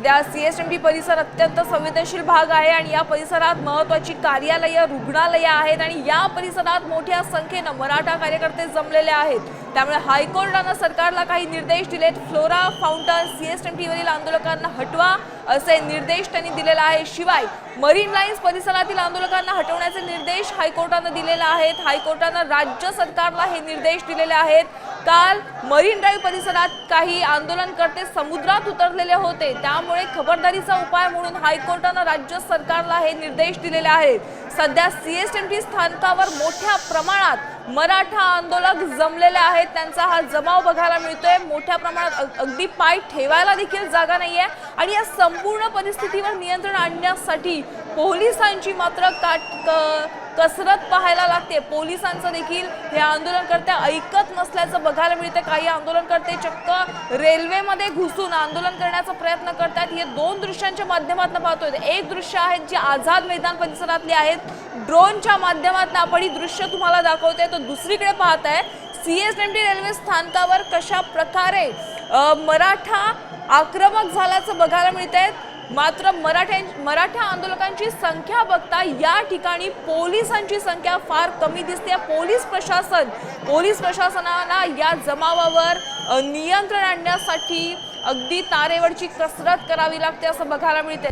सध्या सीएसएमटी परिसर अत्यंत संवेदनशील भाग आहे आणि या परिसरात महत्त्वाची कार्यालये, रुग्णालये आहेत आणि या परिसरात मोठ्या संख्येने मराठा कार्यकर्ते जमलेले आहेत। त्यामुळे हायकोर्टाने सरकारला काही निर्देश दिलेत। फ्लोरा फाउंटन सीएसएमटीवरील आंदोलकांना हटवा असे निर्देश त्यांनी दिलेले आहे। शिवाय मरीन लाईन्स परिसरातील आंदोलकांना हटवण्याचे निर्देश हायकोर्टाने दिलेले आहेत। हायकोर्टाने राज्य सरकारला हे निर्देश दिलेले आहेत। काल मरीन ड्राइव्ह परिसरात काही आंदोलनकर्ते समुद्रात उतरलेले होते, त्यामुळे खबरदारीचा उपाय म्हणून हायकोर्टाने राज्य सरकारला हे निर्देश दिलेले आहेत। सध्या सीएसएमटी स्थानकावर मोठ्या प्रमाणात मराठा आंदोलक जमलेले आहेत। त्यांचा हा जमाव बघायला मिळतोय। मोठ्या प्रमाणात अगदी पाय ठेवायला देखील जागा नाहीये आणि या संपूर्ण परिस्थितीवर नियंत्रण आणण्यासाठी पोलिसांची मात्र कसरत पाहायला लागते। पोलिसांचं देखील हे आंदोलनकर्ते ऐकत नसल्याचं बघायला मिळते। काही आंदोलनकर्ते चक्क रेल्वेमध्ये घुसून आंदोलन करण्याचा प्रयत्न करतात। हे दोन दृश्यांच्या माध्यमातून पाहतोय। एक दृश्य आहेत जी आझाद मैदान परिसरातली आहेत, ड्रोनच्या माध्यमातून आपण ही दृश्य तुम्हाला दाखवतोय। तो दुसरीकडे पाहताय सीएसएमटी रेल्वे स्थानकावर कशा प्रकारे मराठा आक्रमक झाल्याचं बघायला मिळतंय। मात्र मराठा आंदोलकांची संख्या बघता या ठिकाणी पोलिसांची संख्या फार कमी दिसते। पोलीस प्रशासनाला या जमावावर नियंत्रण आणण्यासाठी अगदी तारेवरची कसरत करावी लागते असं बघायला मिळते।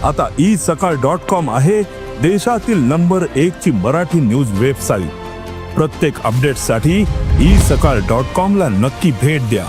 आता isakal.com आहे देशातील नंबर 1 ची मराठी न्यूज वेबसाईट। प्रत्येक अपडेटसाठी isakal.com ला नक्की भेट द्या।